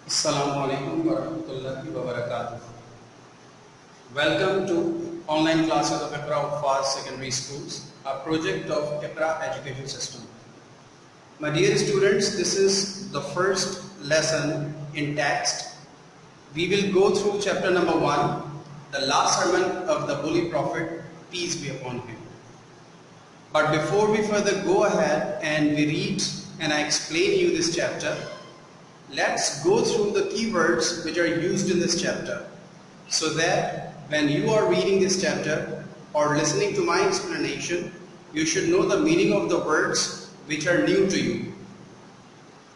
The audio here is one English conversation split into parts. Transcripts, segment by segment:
Assalamualaikum warahmatullahi wabarakatuh. Welcome to online classes of IQRA of Fast Secondary Schools, a project of IQRA Education System. My dear students, this is the first lesson in text. We will go through chapter number 1, the last sermon of the Holy Prophet, peace be upon him. But before we further go ahead and we read and I explain you this chapter, let's go through the keywords which are used in this chapter, so that when you are reading this chapter or listening to my explanation, you should know the meaning of the words which are new to you.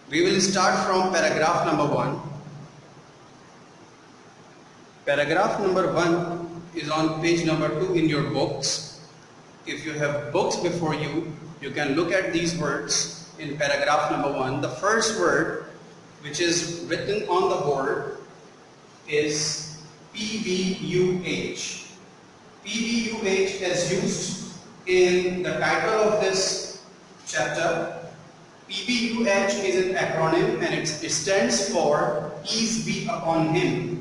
We will start from paragraph number 1. Paragraph number 1 is on page number 2 in your books. If you have books before you, you can look at these words in paragraph number 1. The first word which is written on the board is PVUH. PVUH is used in the title of this chapter. PVUH is an acronym and it stands for Peace Be Upon Him.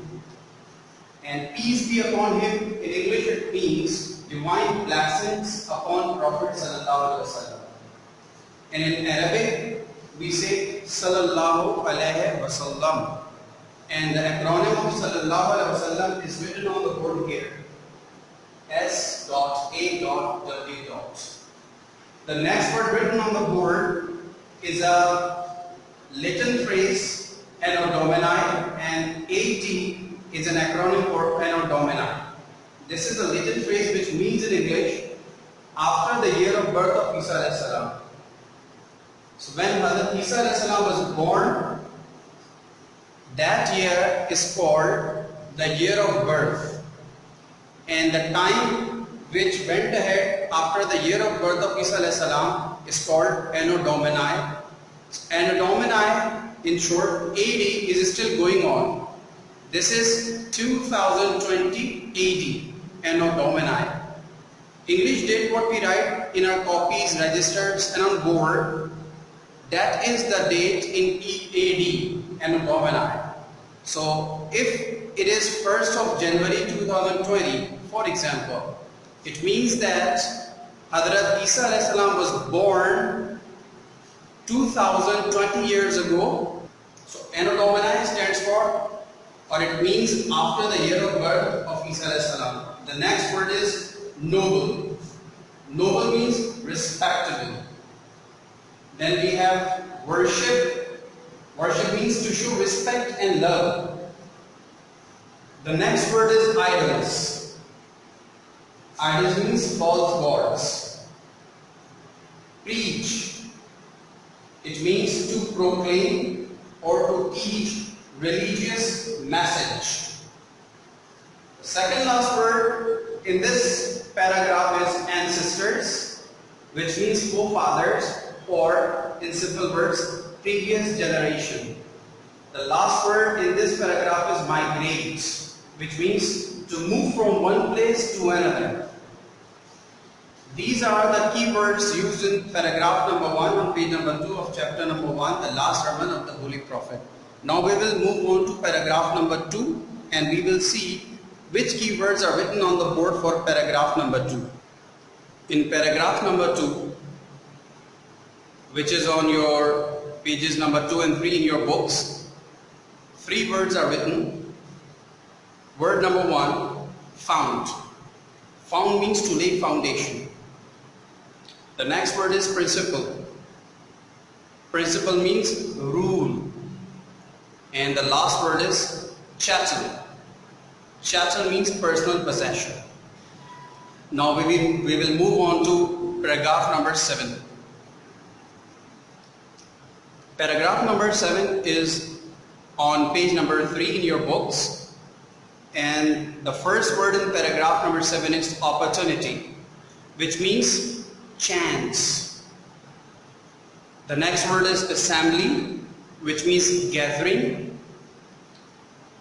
And peace be upon him, in English it means divine blessings upon Prophet Sallallahu Alaihi Wasallam. And in Arabic we say Sallallahu Alaihi Wasallam, and the acronym of Sallallahu Alaihi Wasallam is written on the board here, S.A.W. The next word written on the board is a Latin phrase, Anno Domini, and AD is an acronym for Anno Domini. This is a Latin phrase which means in English, after the year of birth of Isa alayhi salam. So when Hazrat Isa alayhi salam was born, that year is called the year of birth, and the time which went ahead after the year of birth of Isa alayhi salam is called Anno Domini. Anno Domini, in short, AD is still going on. This is 2020 AD, Anno Domini. English date what we write in our copies, registers and on board, that is the date in AD, Anno Domini. So if it is 1st of January 2020, for example, it means that Hazrat Isa alayhi salam was born 2020 years ago. So Anno Domini stands for, or it means after the year of birth of Isa alayhi salam. The next word is noble. Noble means respectable. Then we have worship. Worship means to show respect and love. The next word is idols. Idols means false gods. Preach. It means to proclaim or to teach religious message. The second last word in this paragraph is ancestors, which means forefathers, or in simple words, previous generation. The last word in this paragraph is migrate, which means to move from one place to another. These are the keywords used in paragraph number 1 on page number 2 of chapter number 1, the last sermon of the Holy Prophet. Now we will move on to paragraph number 2 and we will see which keywords are written on the board for paragraph number 2. In paragraph number 2, which is on your pages number 2 and 3 in your books, 3 words are written. Word number 1, found. Found means to lay foundation. The next word is principle. Principle means rule. And the last word is chattel. Chattel means personal possession. Now we will move on to paragraph number 7. Paragraph number 7 is on page number 3 in your books. And the first word in paragraph number 7 is opportunity, which means chance. The next word is assembly, which means gathering.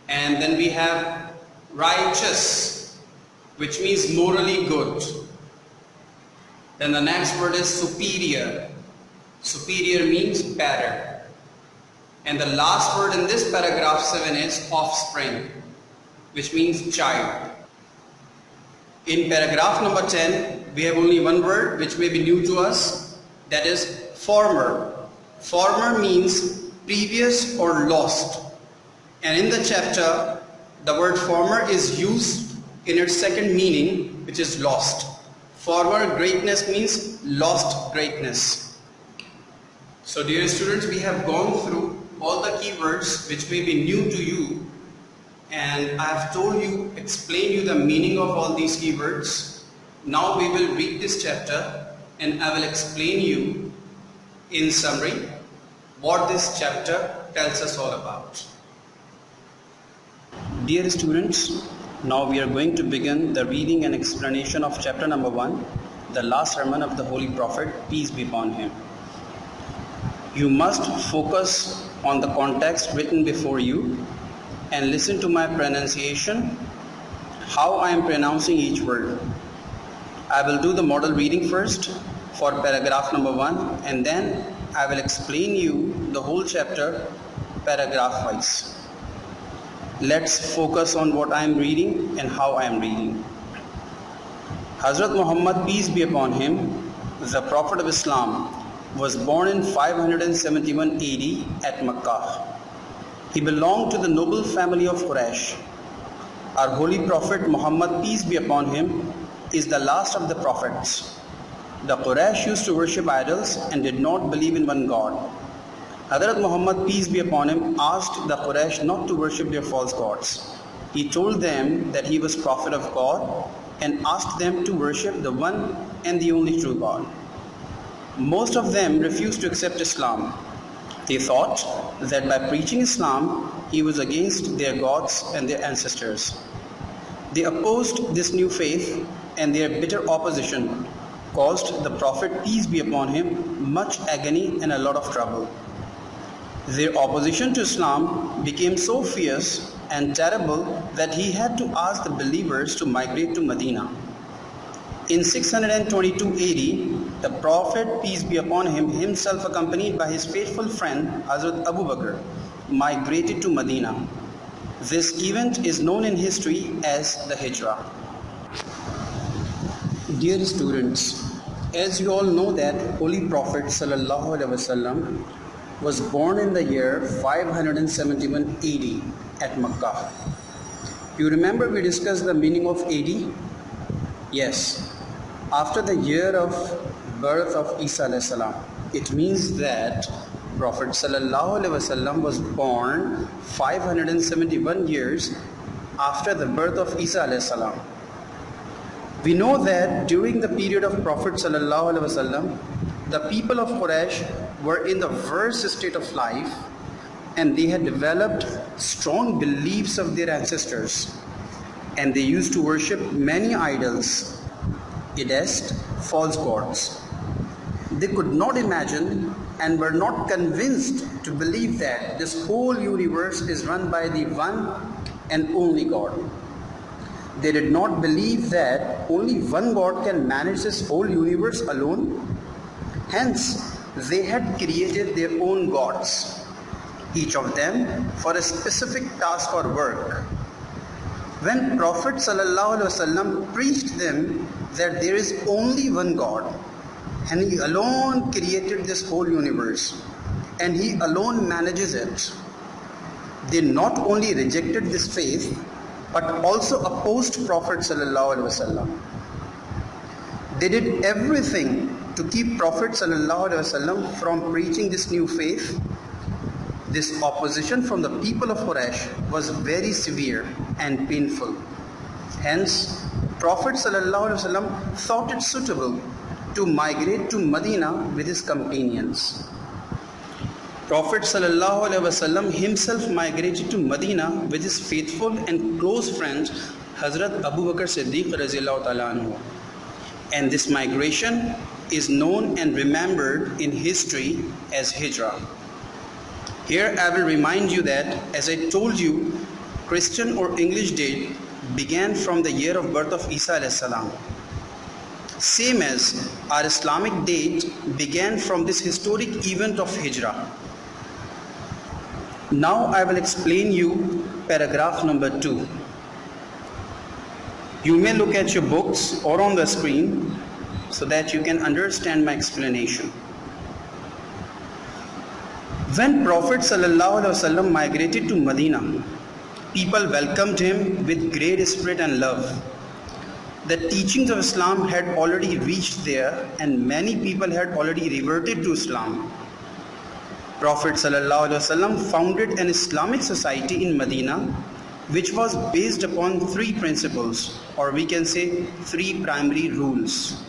And then we have righteous, which means morally good. Then the next word is superior. Superior means better. And the last word in this paragraph 7 is offspring, which means child. In paragraph number 10, we have only one word which may be new to us, that is former. Former means previous or lost. And in the chapter, the word former is used in its second meaning, which is lost. Former greatness means lost greatness. So dear students, we have gone through all the keywords which may be new to you, and I have told you, explained you the meaning of all these keywords. Now we will read this chapter and I will explain you in summary what this chapter tells us all about. Dear students, now we are going to begin the reading and explanation of chapter number 1, the last sermon of the Holy Prophet, peace be upon him. You must focus on the context written before you and listen to my pronunciation, how I am pronouncing each word. I will do the model reading first for paragraph number 1, and then I will explain you the whole chapter paragraph wise. Let's focus on what I am reading and how I am reading. Hazrat Muhammad, peace be upon him, the Prophet of Islam, was born in 571 AD at Makkah. He belonged to the noble family of Quraysh. Our Holy Prophet Muhammad, peace be upon him, is the last of the prophets. The Quraysh used to worship idols and did not believe in one God. Hazrat Muhammad, peace be upon him, asked the Quraysh not to worship their false gods. He told them that he was prophet of God and asked them to worship the one and the only true God. Most of them refused to accept Islam. They thought that by preaching Islam, he was against their gods and their ancestors. They opposed this new faith, and their bitter opposition caused the Prophet, peace be upon him, much agony and a lot of trouble. Their opposition to Islam became so fierce and terrible that he had to ask the believers to migrate to Medina. In 622 AD, the Prophet, peace be upon him, himself accompanied by his faithful friend Hazrat Abu Bakr, migrated to Medina. This event is known in history as the Hijrah. Dear students, as you all know that Holy Prophet Sallallahu Alaihi Wasallam was born in the year 571 AD at Makkah. You remember we discussed the meaning of AD? Yes. After the year of birth of Isa alayhi salam, it means that Prophet Sallallahu Alaihi Wasallam was born 571 years after the birth of Isa alayhi salam. We know that during the period of Prophet Sallallahu Alaihi Wasallam, the people of Quraysh were in the worst state of life, and they had developed strong beliefs of their ancestors, and they used to worship many idols, i.e. false gods. They could not imagine and were not convinced to believe that this whole universe is run by the one and only God. They did not believe that only one God can manage this whole universe alone. Hence, they had created their own gods, each of them for a specific task or work. When Prophet ﷺ preached them that there is only one God, and he alone created this whole universe, and he alone manages it, they not only rejected this faith, but also opposed Prophet ﷺ. They did everything to keep Prophet ﷺ from preaching this new faith. This opposition from the people of Quraysh was very severe and painful. Hence, Prophet ﷺ thought it suitable to migrate to Medina with his companions. Prophet ﷺ himself migrated to Medina with his faithful and close friend Hazrat Abu Bakr Siddiq Radhiyallahu Ta'ala anhu. And this migration is known and remembered in history as Hijrah. Here I will remind you that, as I told you, Christian or English date began from the year of birth of Isa alayhi salam. Same as our Islamic date began from this historic event of Hijrah. Now I will explain you paragraph number 2. You may look at your books or on the screen so that you can understand my explanation. When Prophet ﷺ migrated to Medina, people welcomed him with great spirit and love. The teachings of Islam had already reached there and many people had already reverted to Islam. Prophet ﷺ founded an Islamic society in Medina which was based upon 3 principles, or we can say 3 primary rules.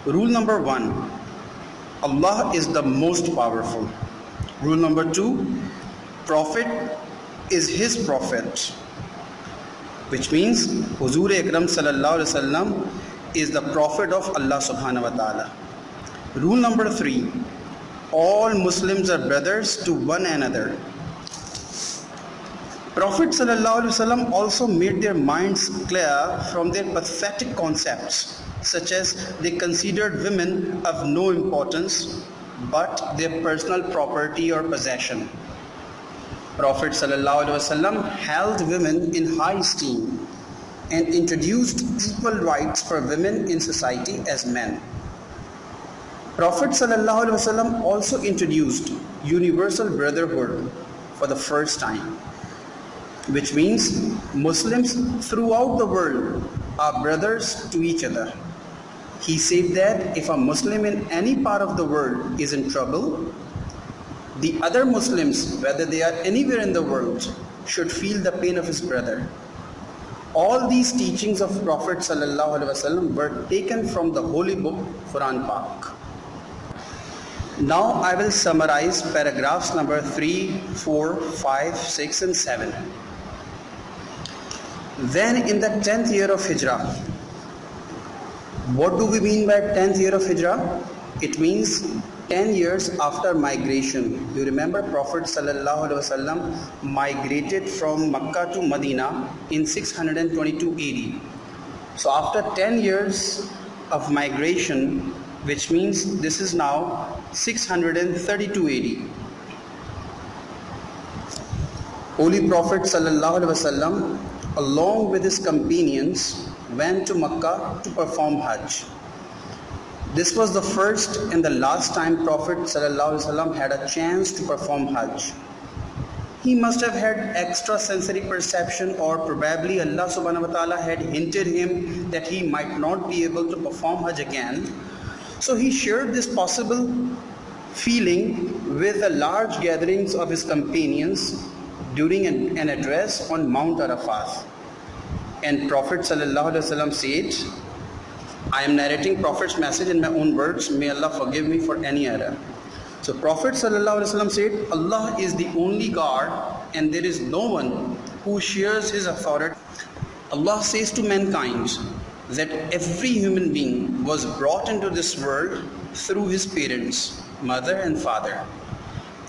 Rule number 1, Allah is the most powerful. Rule number 2, Prophet is his prophet, which means Huzur Akram sallallahu alaihi wasallam is the prophet of Allah subhanahu wa ta'ala. Rule number 3, all Muslims are brothers to one another. Prophet ﷺ also made their minds clear from their pathetic concepts, such as they considered women of no importance but their personal property or possession. Prophet ﷺ held women in high esteem and introduced equal rights for women in society as men. Prophet ﷺ also introduced universal brotherhood for the first time, which means Muslims throughout the world are brothers to each other. He said that if a Muslim in any part of the world is in trouble, the other Muslims, whether they are anywhere in the world, should feel the pain of his brother. All these teachings of Prophet ﷺ were taken from the holy book Quran Pak. Now I will summarize paragraphs number 3, 4, 5, 6 and 7. Then in the 10th year of Hijrah. What do we mean by 10th year of Hijrah? It means 10 years after migration. You remember Prophet ﷺ migrated from Makkah to Medina in 622 AD. So after 10 years of migration, which means this is now 632 AD. Holy Prophet ﷺ along with his companions went to Makkah to perform Hajj. This was the first and the last time Prophet ﷺ had a chance to perform Hajj. He must have had extra sensory perception, or probably Allah subhanahu wa ta'ala had hinted him that he might not be able to perform Hajj again. So he shared this possible feeling with the large gatherings of his companions during an address on Mount Arafat. And Prophet ﷺ said, I am narrating Prophet's message in my own words, may Allah forgive me for any error. So Prophet ﷺ said, Allah is the only God and there is no one who shares his authority. Allah says to mankind that every human being was brought into this world through his parents, mother and father.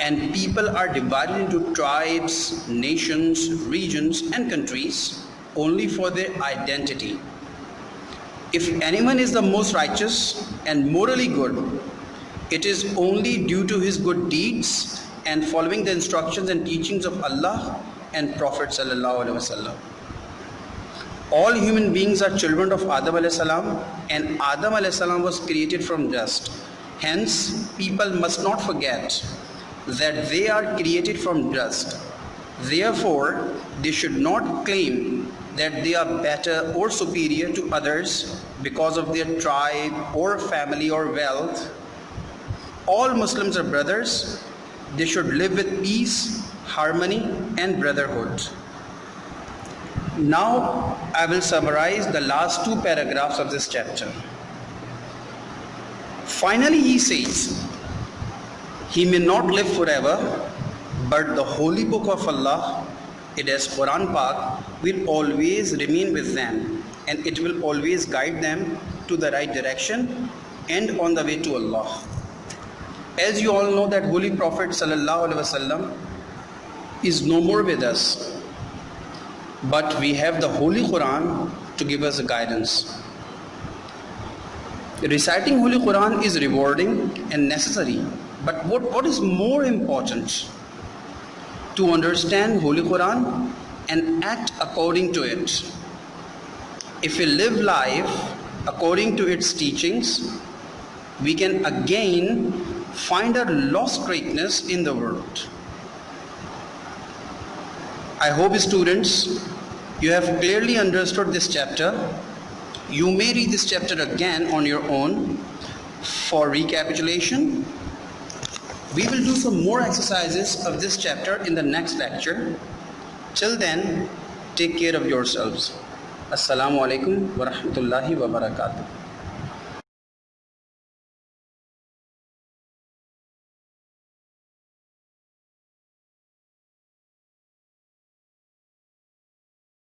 And people are divided into tribes, nations, regions and countries only for their identity. If anyone is the most righteous and morally good, it is only due to his good deeds and following the instructions and teachings of Allah and Prophet ﷺ. All human beings are children of Adam ﷺ, and Adam ﷺ was created from dust. Hence, people must not forget that they are created from dust. Therefore, they should not claim that they are better or superior to others because of their tribe or family or wealth. All Muslims are brothers. They should live with peace, harmony and brotherhood. Now I will summarize the last 2 paragraphs of this chapter. Finally he says, he may not live forever, but the holy book of Allah, it is Quran Pak, will always remain with them and it will always guide them to the right direction and on the way to Allah. As you all know that Holy Prophet ﷺ is no more with us, but we have the Holy Quran to give us guidance. Reciting Holy Quran is rewarding and necessary, but what is more important? to understand Holy Quran and act according to it. If we live life according to its teachings, we can again find our lost greatness in the world. I hope, students, you have clearly understood this chapter. You may read this chapter again on your own for recapitulation. We will do some more exercises of this chapter in the next lecture. Till then, take care of yourselves. Assalamu alaikum wa rahmatullahi wa barakatuh.